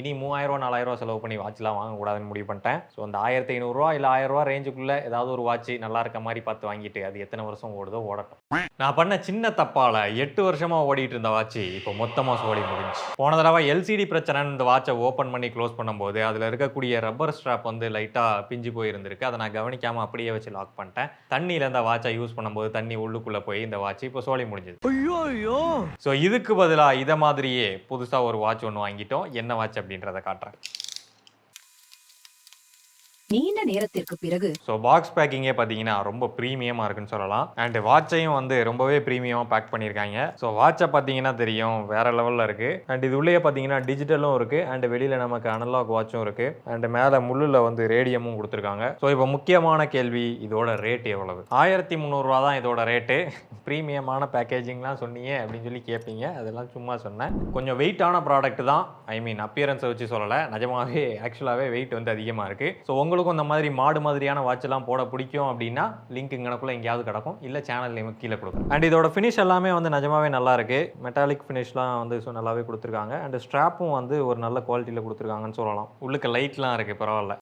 இனி ரூ. 3000 4000 செலவு பண்ணி வாட்ச்லாம் வாங்கக்கூடாதுன்னு முடிவு பண்ணிட்டேன். ஸோ அந்த ரூ. 1500 இல்ல ரூ. 1000 ரேஞ்சுக்குள்ள ஏதாவது ஒரு வாட்ச் நல்லா இருக்க மாரி பார்த்து வாங்கிட்டு, அது எத்தனை வருஷம் ஓடுதோ ஓடட்டும். நான் பண்ண சின்ன தப்பால 8 வருஷமா ஓடிட்டு இருந்த வாட்ச் இப்போ மொத்தமா சோடி முடிஞ்சுச்சு. போன தடவை எல்சிடி பிரச்சனைன்னு இந்த வாட்சை ஓப்பன் பண்ணி க்ளோஸ் பண்ணும்போது அதில் இருக்கக்கூடிய ரப்பர் ஸ்ட்ராப் வந்து லைட்டாக பிஞ்சு போயிருந்திருக்கு. அதை நான் கவனிக்காமல் அப்படியே வச்சு லாக் பண்ணிட்டேன். தண்ணியில் இந்த வாட்சை யூஸ் பண்ணும்போது தண்ணி உள்ளுக்குள்ளே போய் இந்த வாட்ச் இப்போ சோடி முடிஞ்சுது. ஸோ இதுக்கு பதிலாக இதை மாதிரியே புதுசாக ஒரு வாட்ச் ஒன்று வாங்கிட்டோம். என்ன வாட்ச் அப்படின்றத காட்டுறேன். நீண்ட நேரத்திற்கு பிறகு ஸோ பாக்ஸ் பேக்கிங்கே பார்த்தீங்கன்னா ரொம்ப ப்ரீமியமாக இருக்குன்னு சொல்லலாம். அண்ட் வாட்சையும் வந்து ரொம்பவே ப்ரீமியமாக பேக் பண்ணியிருக்காங்க. ஸோ வாட்சை பார்த்தீங்கன்னா தெரியும் வேற லெவலில் இருக்குது. அண்ட் இது உள்ளே பார்த்தீங்கன்னா டிஜிட்டலும் இருக்குது. அண்ட் வெளியில் நமக்கு அனலாக் வாட்சும் இருக்குது. அண்ட் மேலே முள்ளில் வந்து ரேடியமும் கொடுத்துருக்காங்க. ஸோ இப்போ முக்கியமான கேள்வி, இதோட ரேட் எவ்வளவு? 1300 தான் இதோட ரேட்டு. ப்ரீமியமான பேக்கேஜிங்லாம் சொன்னீங்க அப்படின்னு சொல்லி கேட்பீங்க. அதெல்லாம் சும்மா சொன்னேன். கொஞ்சம் வெயிட்டான ப்ராடக்ட் தான். ஐ மீன் அப்பியரன்ஸை வச்சு சொல்லலை, நிஜமாவே ஆக்சுவலாகவே வெயிட் வந்து அதிகமாக இருக்குது. ஸோ உங்களுக்கு இந்த மாதிரி மாடு மாதிரியான வாட்ச் எல்லாம் போட பிடிக்கும் அப்படின்னா லிங்க் இங்கனக்குள்ள எங்கேயாவது கிடக்கும், இல்ல சேனல் நேம் கீழே கொடுக்கும். அண்ட் இதோட ஃபினிஷ் எல்லாமே வந்து நிஜமாவே நல்லா இருக்கு. மெட்டாலிக் ஃபினிஷ்லாம் வந்து நல்லாவே கொடுத்துருக்காங்க. அண்ட் ஸ்ட்ராப்பும் வந்து ஒரு நல்ல குவாலிட்டியில் கொடுத்துருக்காங்கன்னு சொல்லலாம். உள்ளுக்கு லைட்லாம் இருக்கு, பரவாயில்ல.